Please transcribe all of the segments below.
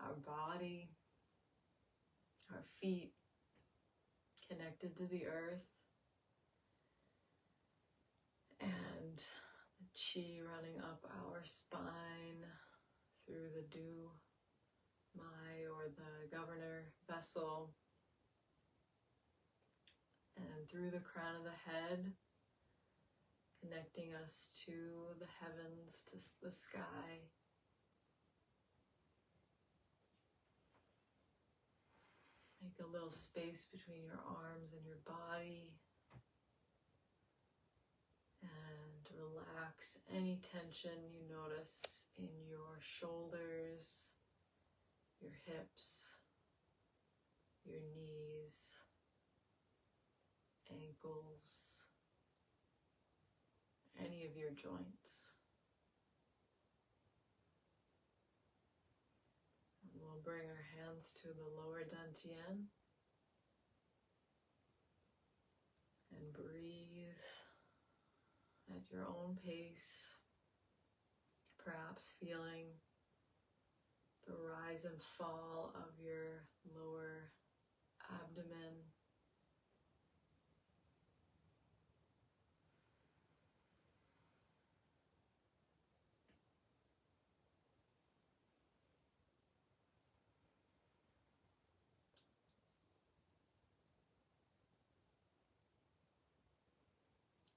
our body, our feet connected to the earth, and the chi running up our spine through the du mai, or the governor vessel, and through the crown of the head, connecting us to the heavens, to the sky. Make a little space between your arms and your body, and relax any tension you notice in your shoulders, your hips, your knees, ankles, any of your joints. And we'll bring our hands to the lower dantian and breathe at your own pace, perhaps feeling the rise and fall of your lower abdomen.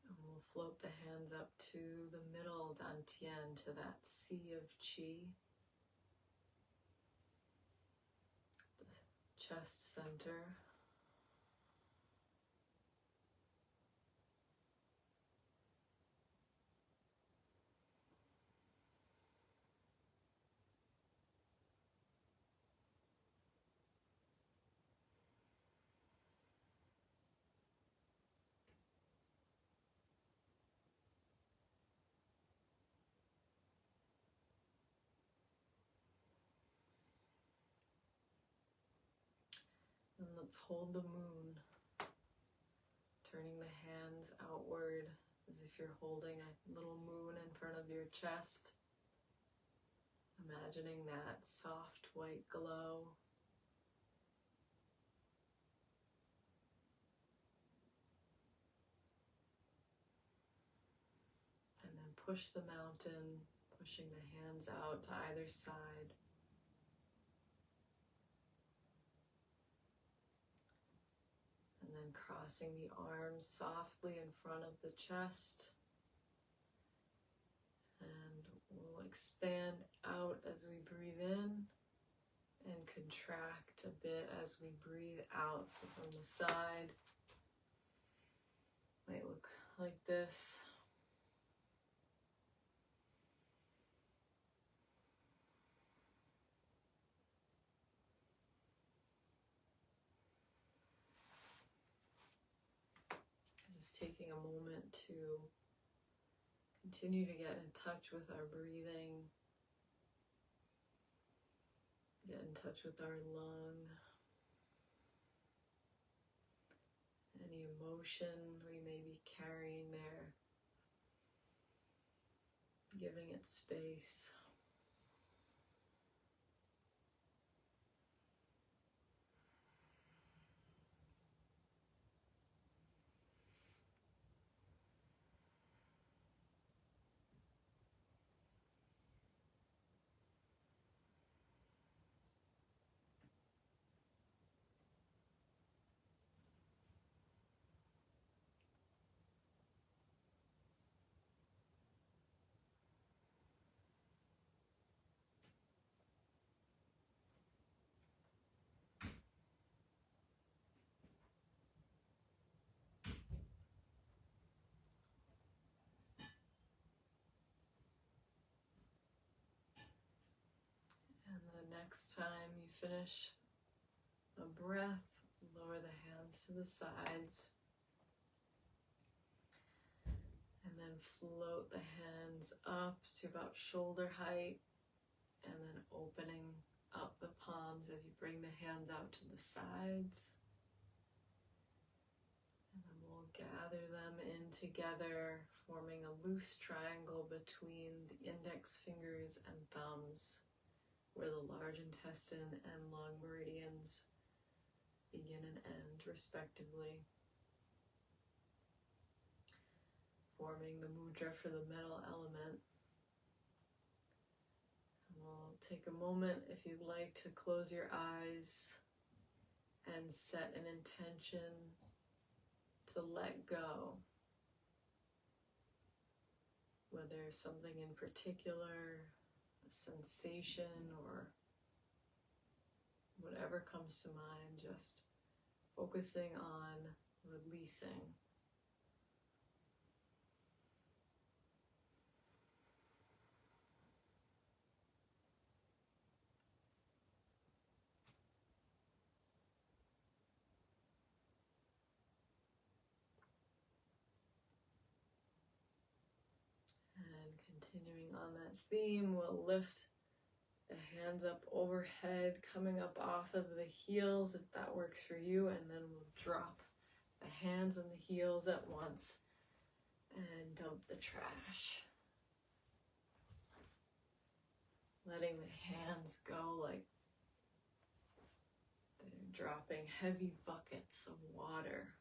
And we'll float the hands up to the middle dantian, to that sea of qi. Chest center. And let's hold the moon, turning the hands outward as if you're holding a little moon in front of your chest. Imagining that soft white glow. And then push the mountain, pushing the hands out to either side. And then crossing the arms softly in front of the chest. And we'll expand out as we breathe in and contract a bit as we breathe out. So from the side, might look like this. Just taking a moment to continue to get in touch with our breathing, get in touch with our lung, any emotion we may be carrying there, giving it space. Next time you finish a breath, lower the hands to the sides, and then float the hands up to about shoulder height, and then opening up the palms as you bring the hands out to the sides. And then we'll gather them in together, forming a loose triangle between the index fingers and thumbs. where the large intestine and lung meridians begin and end respectively, forming the mudra for the metal element. And we'll take a moment, if you'd like, to close your eyes and set an intention to let go. Whether something in particular, a sensation, or whatever comes to mind, just focusing on releasing. And continuing on that theme, we'll lift the hands up overhead, coming up off of the heels if that works for you, and then we'll drop the hands and the heels at once and dump the trash. Letting the hands go like they're dropping heavy buckets of water.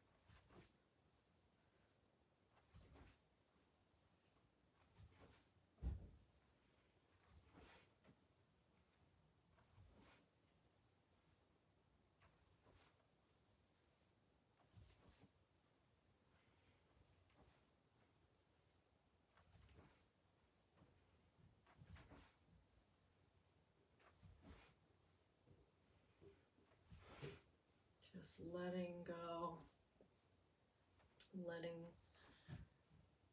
Just letting go, letting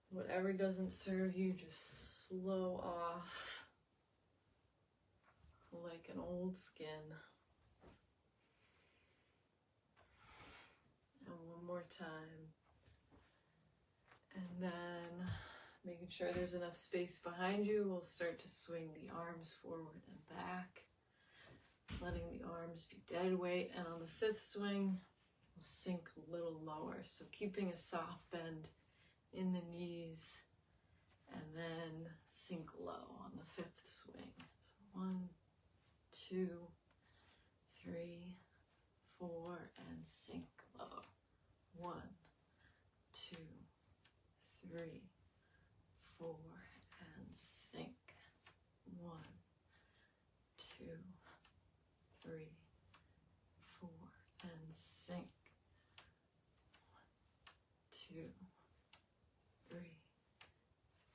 whatever doesn't serve you just slow off like an old skin. And one more time. And then making sure there's enough space behind you, we'll start to swing the arms forward and back. Letting the arms be dead weight, and on the fifth swing, we'll sink a little lower. So keeping a soft bend in the knees, and then sink low on the fifth swing. So 1, 2, 3, 4, and sink low. 1, 2, 3, 4, and sink. 1, 2, 3, 4, and sink. 1, 2, 3,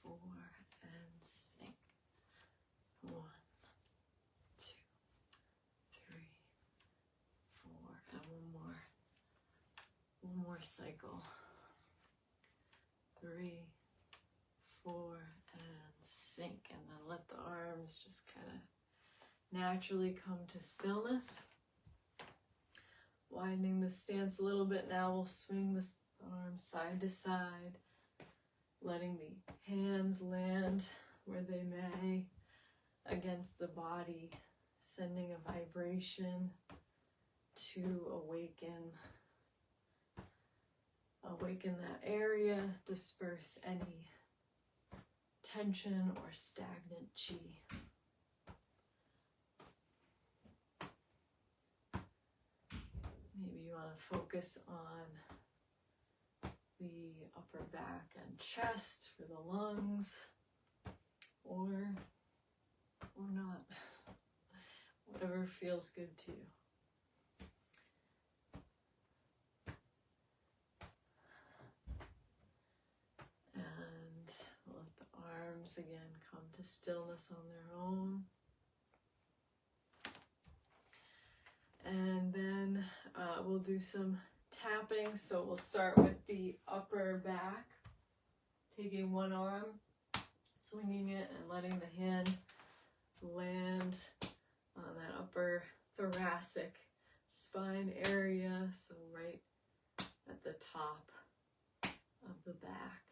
4, and sink. 1, 2, 3, 4, and one more cycle. 3, 4, and sink, and then let the arms just kind of naturally come to stillness. Widening the stance a little bit now, we'll swing the arms side to side, letting the hands land where they may against the body, sending a vibration to awaken that area, disperse any tension or stagnant chi. Maybe you want to focus on the upper back and chest for the lungs, or not. Whatever feels good to you. And let the arms again come to stillness on their own. And then we'll do some tapping. So we'll start with the upper back, taking one arm, swinging it and letting the hand land on that upper thoracic spine area, so right at the top of the back.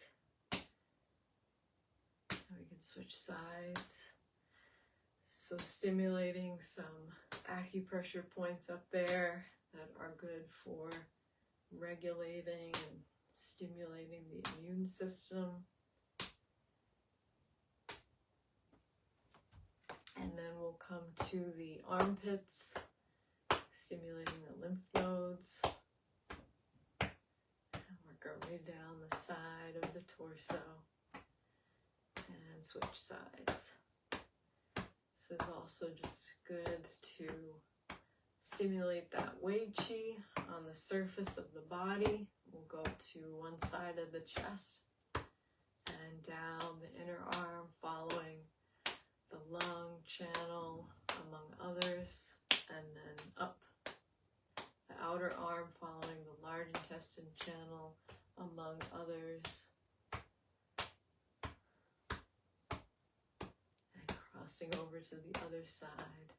And we can switch sides. So stimulating some acupressure points up there that are good for regulating and stimulating the immune system. And then we'll come to the armpits, stimulating the lymph nodes. And work our way down the side of the torso. And switch sides. This is also just good to stimulate that Wei Qi on the surface of the body. We'll go to one side of the chest and down the inner arm, following the lung channel, among others, and then up the outer arm, following the large intestine channel, among others, and crossing over to the other side.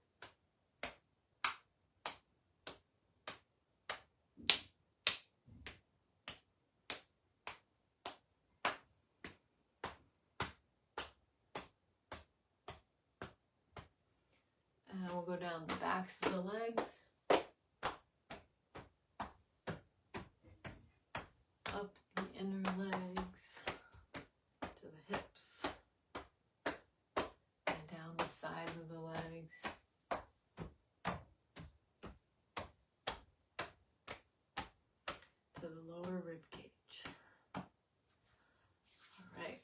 And we'll go down the backs of the legs, up the inner legs to the hips, and down the sides of the legs. To the lower rib cage. All right,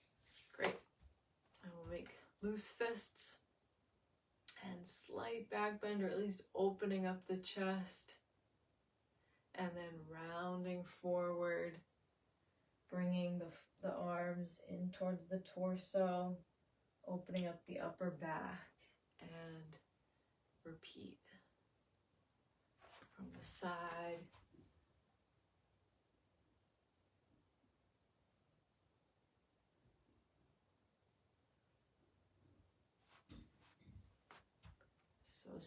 great. And we'll make loose fists. And slight back bend, or at least opening up the chest. And then rounding forward, bringing the arms in towards the torso, opening up the upper back, and repeat. From the side. So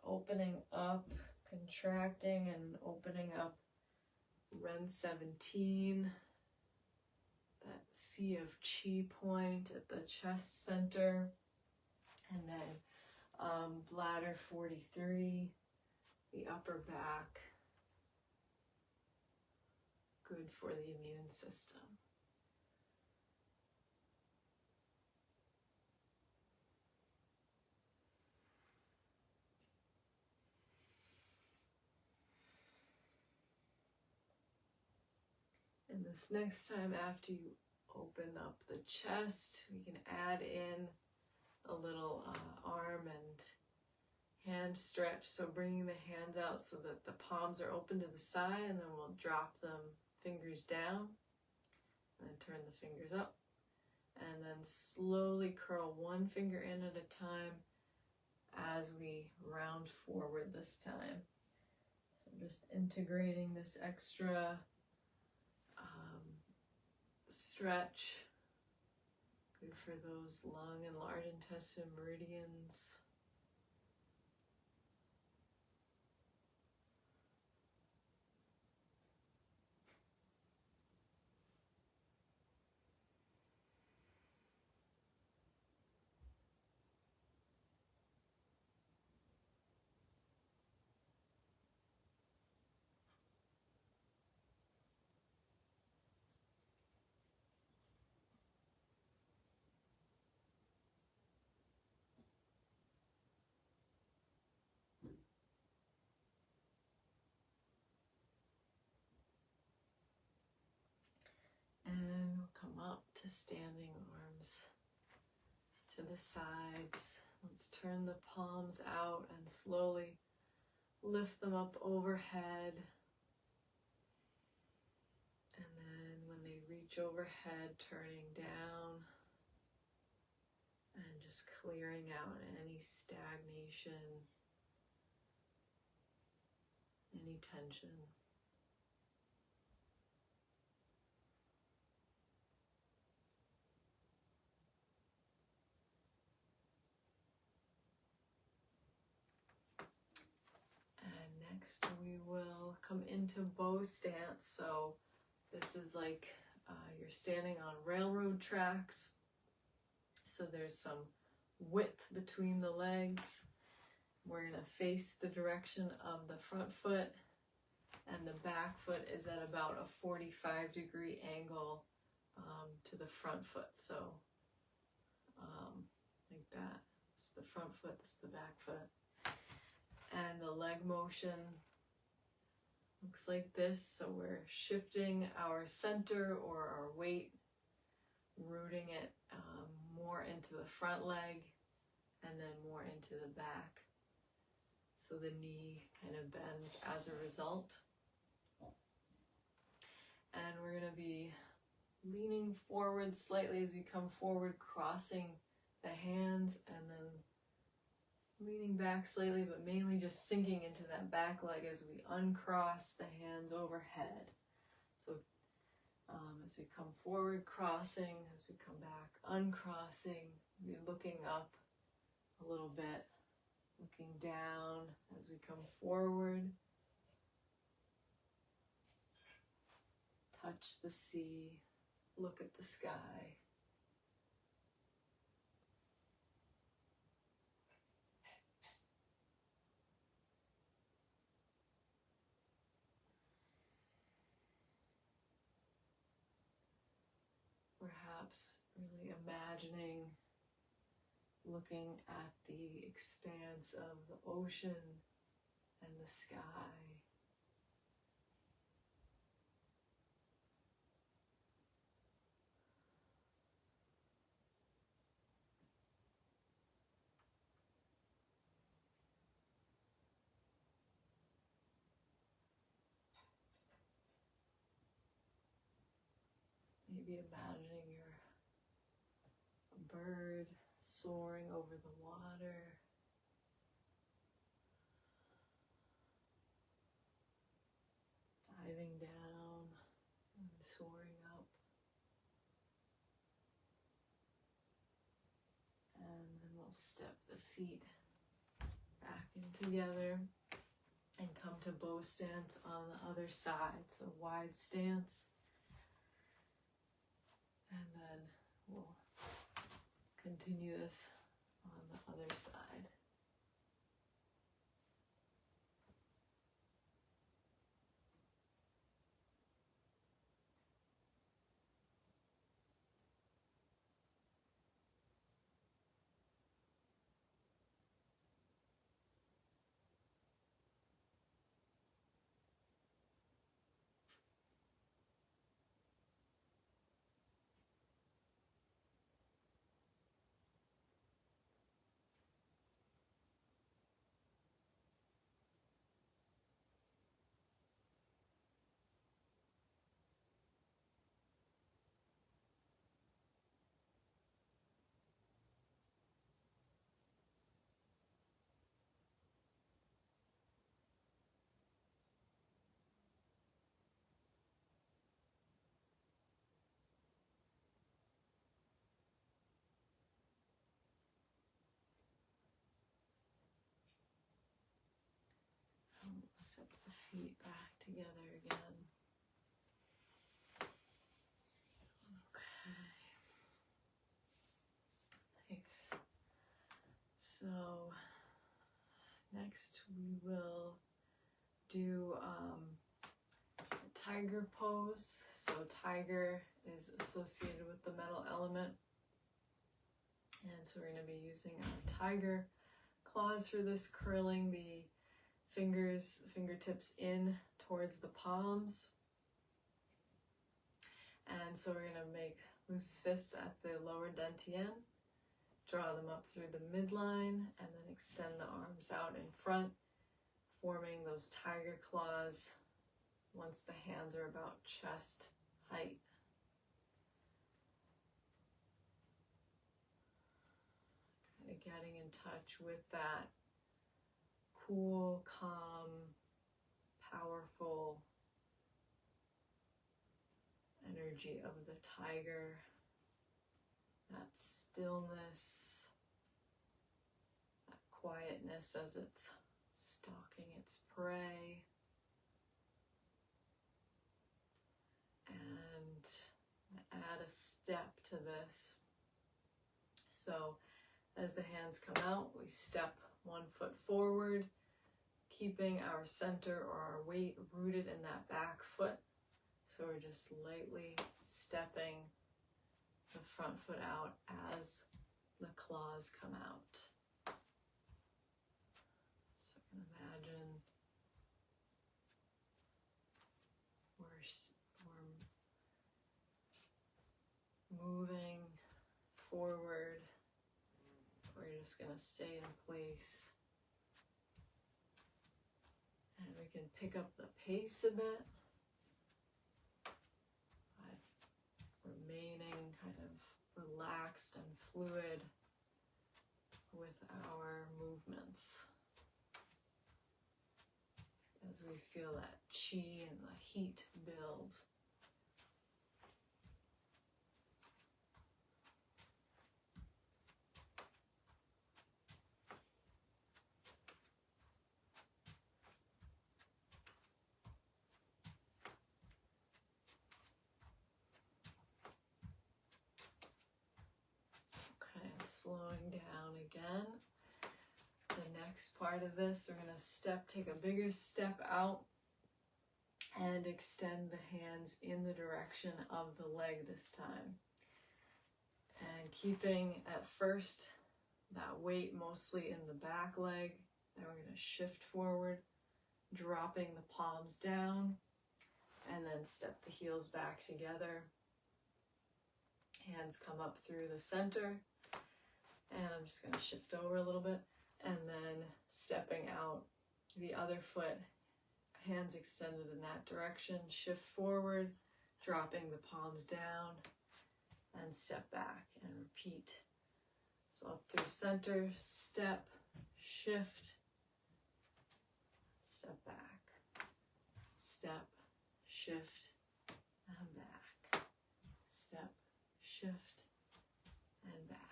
opening up, contracting and opening up Ren 17, that sea of chi point at the chest center, and then bladder 43, the upper back, good for the immune system. And this next time, after you open up the chest, we can add in a little arm and hand stretch. So bringing the hands out so that the palms are open to the side, and then we'll drop them fingers down, and then turn the fingers up, and then slowly curl one finger in at a time as we round forward this time. So just integrating this extra stretch, good for those lung and large intestine meridians. And we'll come up to standing arms to the sides. Let's turn the palms out and slowly lift them up overhead. And then when they reach overhead, turning down and just clearing out any stagnation, any tension. Next, we will come into bow stance. So this is like you're standing on railroad tracks. So there's some width between the legs. We're going to face the direction of the front foot, and the back foot is at about a 45-degree angle to the front foot. So like that. This is the front foot, this is the back foot. And the leg motion looks like this. So we're shifting our center or our weight, rooting it more into the front leg and then more into the back. So the knee kind of bends as a result. And we're going to be leaning forward slightly as we come forward, crossing the hands, and then leaning back slightly, but mainly just sinking into that back leg as we uncross the hands overhead. So as we come forward, crossing, as we come back, uncrossing, be looking up a little bit, looking down as we come forward. Touch the sea, look at the sky. Perhaps really imagining looking at the expanse of the ocean and the sky. Maybe imagining you're a bird soaring over the water. Diving down and soaring up. And then we'll step the feet back in together and come to bow stance on the other side. So wide stance. And then we'll continue this on the other side. Step the feet back together again. Okay. Nice. So next we will do a tiger pose. So tiger is associated with the metal element. And so we're going to be using our tiger claws for this, curling the fingertips in towards the palms. And so we're going to make loose fists at the lower dantian, draw them up through the midline, and then extend the arms out in front, forming those tiger claws once the hands are about chest height. Kind of getting in touch with that cool, calm, powerful energy of the tiger, that stillness, that quietness as it's stalking its prey, and add a step to this. So as the hands come out, we step one foot forward, keeping our center or our weight rooted in that back foot. So we're just lightly stepping the front foot out as the claws come out. forward, or you're just going to stay in place. And we can pick up the pace a bit by remaining kind of relaxed and fluid with our movements as we feel that chi and the heat build. Slowing down again. The next part of this, we're going to take a bigger step out and extend the hands in the direction of the leg this time. And keeping at first that weight mostly in the back leg. Then we're going to shift forward, dropping the palms down, and then step the heels back together. Hands come up through the center. And I'm just going to shift over a little bit, and then stepping out the other foot, hands extended in that direction, shift forward, dropping the palms down, and step back and repeat. So up through center, step, shift, step back, step, shift, and back, step, shift, and back.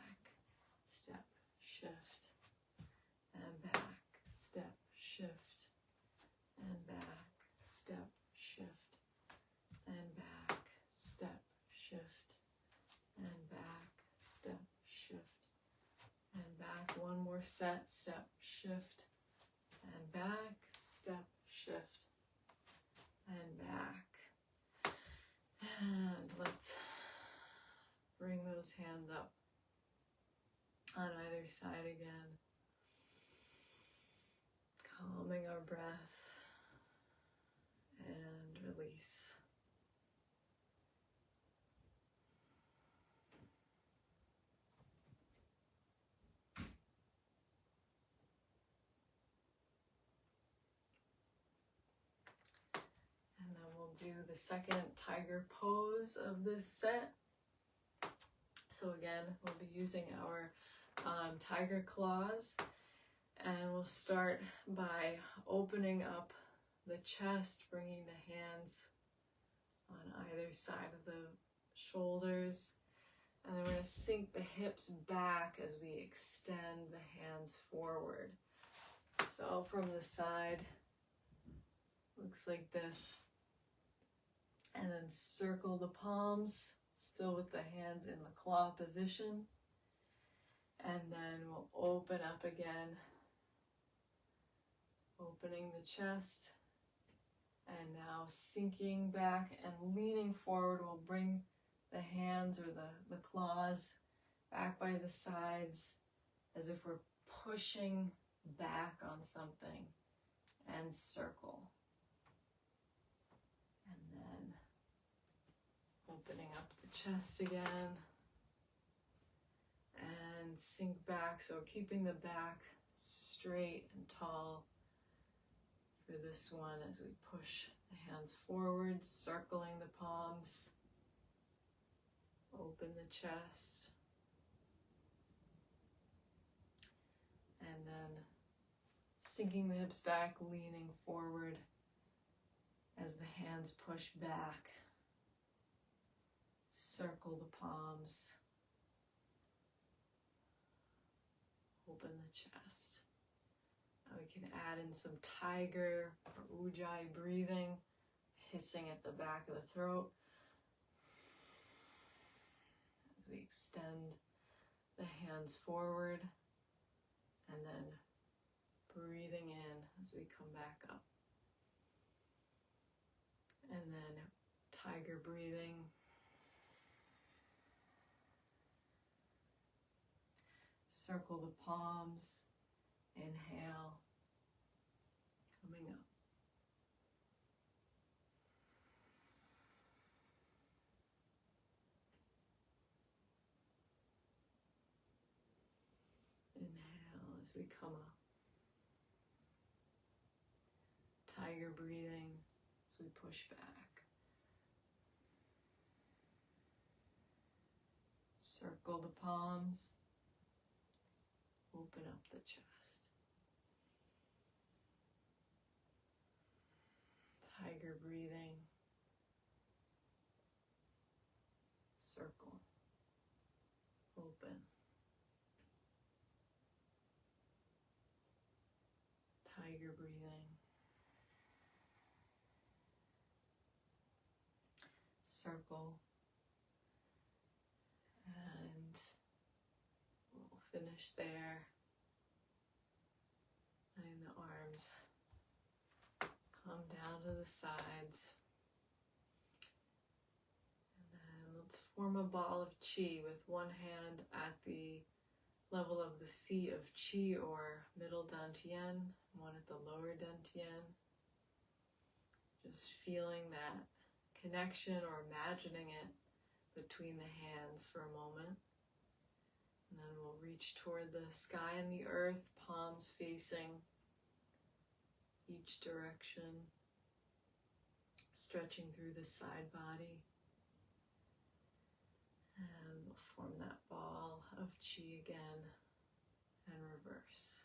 Step, shift, and back, step, shift, and back, step, shift, and back, step, shift, and back, step, shift, and back. One more set, step, shift, and back, step, shift, and back. And let's bring those hands up on either side again, calming our breath and release. And then we'll do the second tiger pose of this set. So again, we'll be using our tiger claws, and we'll start by opening up the chest, bringing the hands on either side of the shoulders, and then we're going to sink the hips back as we extend the hands forward. So from the side, looks like this, and then circle the palms, still with the hands in the claw position. And then we'll open up again, opening the chest, and now sinking back and leaning forward. We'll bring the hands or the claws back by the sides as if we're pushing back on something, and circle. And then opening up the chest again. And sink back, so keeping the back straight and tall for this one as we push the hands forward, circling the palms, open the chest, and then sinking the hips back, leaning forward as the hands push back, circle the palms, open the chest. Now we can add in some tiger or ujjayi breathing, hissing at the back of the throat as we extend the hands forward, and then breathing in as we come back up. And then tiger breathing. Circle the palms, inhale, coming up. we come up. Tiger breathing as we push back. Circle the palms. Open up the chest. Tiger breathing. Circle. Open. Tiger breathing. Circle. And we'll finish there. Letting the arms come down to the sides. And then let's form a ball of Qi with one hand at the level of the seat of Qi or middle dantian, one at the lower dantian. Just feeling that connection or imagining it between the hands for a moment. And then we'll reach toward the sky and the earth, palms facing each direction, stretching through the side body. And we'll form that ball of Qi again and reverse.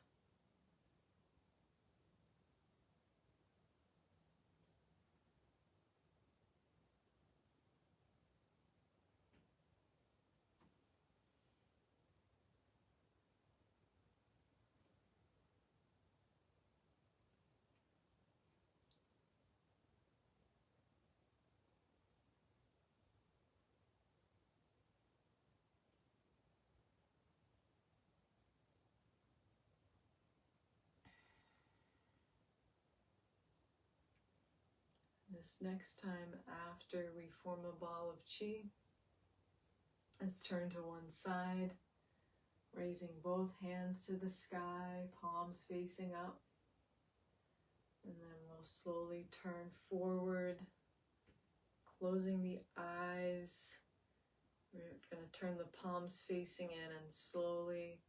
This next time after we form a ball of Qi, let's turn to one side, raising both hands to the sky, palms facing up. And then we'll slowly turn forward, closing the eyes. We're going to turn the palms facing in and slowly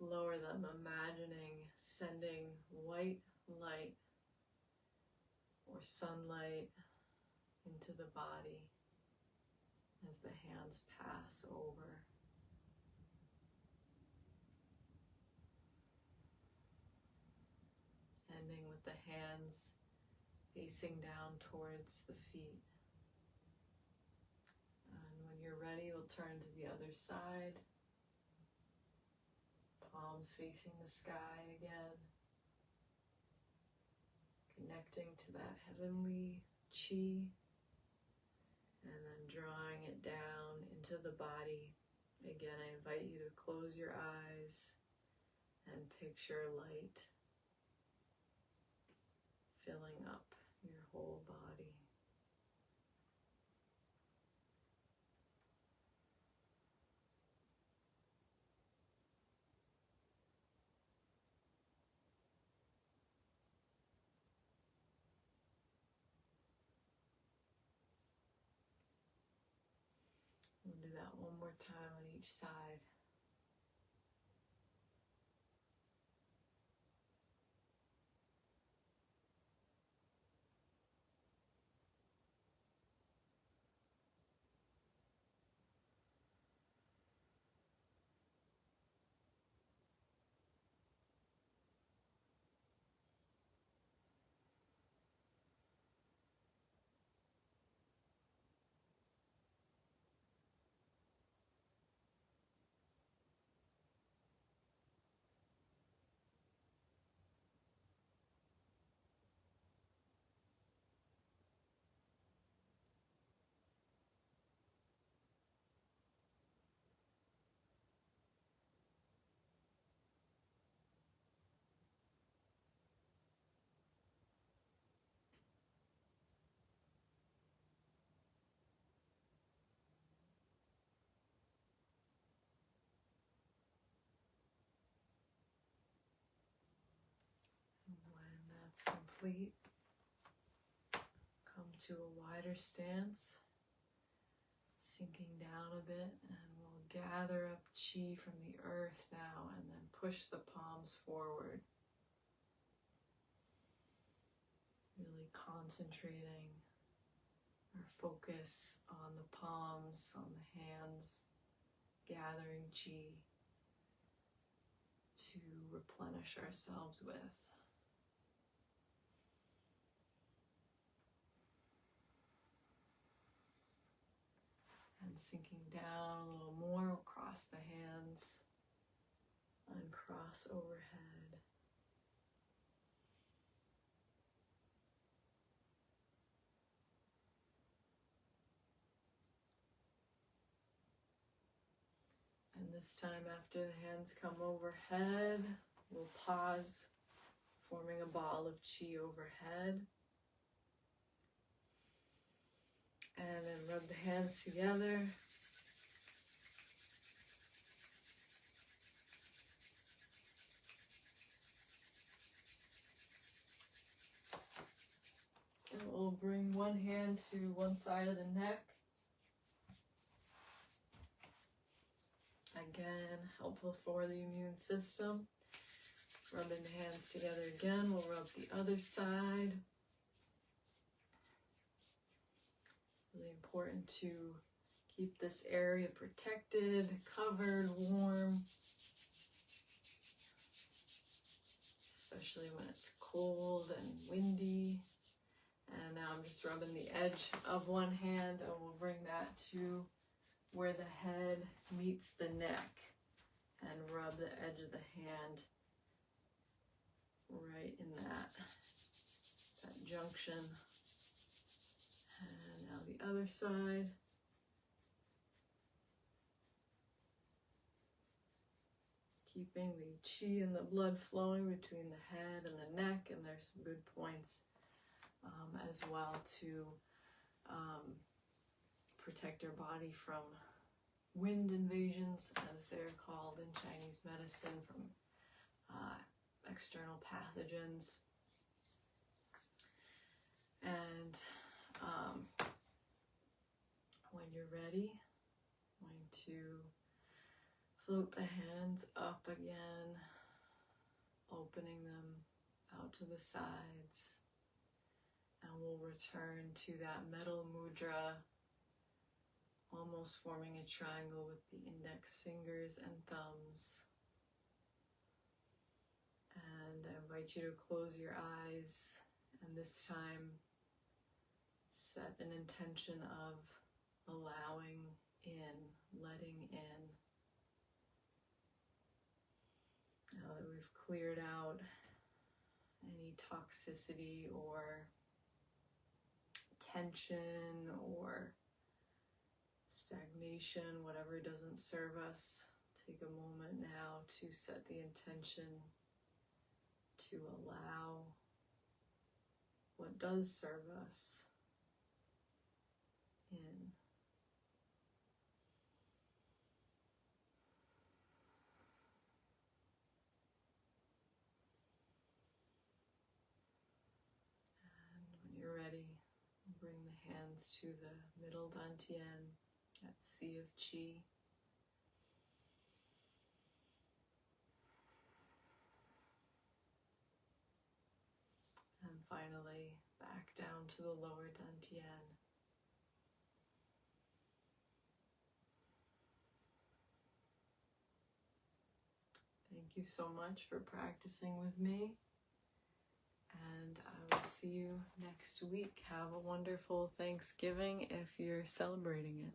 lower them, imagining sending white light or sunlight into the body as the hands pass over. Ending with the hands facing down towards the feet. And when you're ready, we'll turn to the other side. Palms facing the sky again. Connecting to that heavenly Qi, and then drawing it down into the body. Again, I invite you to close your eyes and picture light filling up your whole body. We'll do that one more time on each side. When that's complete, come to a wider stance, sinking down a bit, and we'll gather up chi from the earth now and then push the palms forward. Really concentrating our focus on the palms, on the hands, gathering chi to replenish ourselves with. And sinking down a little more across the hands, uncross overhead. And this time, after the hands come overhead, we'll pause, forming a ball of chi overhead. And then rub the hands together. And we'll bring one hand to one side of the neck. Again, helpful for the immune system. Rubbing the hands together again, we'll rub the other side. Really important to keep this area protected, covered, warm, especially when it's cold and windy. And now I'm just rubbing the edge of one hand, and we'll bring that to where the head meets the neck and rub the edge of the hand right in that junction. And now the other side. Keeping the chi and the blood flowing between the head and the neck, and there's some good points as well to protect your body from wind invasions, as they're called in Chinese medicine, from external pathogens. And when you're ready, I'm going to float the hands up again, opening them out to the sides. And we'll return to that metal mudra, almost forming a triangle with the index fingers and thumbs. And I invite you to close your eyes, and this time set an intention of allowing in, letting in. Now that we've cleared out any toxicity or tension or stagnation, whatever doesn't serve us, take a moment now to set the intention to allow what does serve us in. And when you're ready, bring the hands to the middle dantian, that sea of chi. And finally, back down to the lower dantian. Thank you so much for practicing with me, and I will see you next week. Have a wonderful Thanksgiving if you're celebrating it.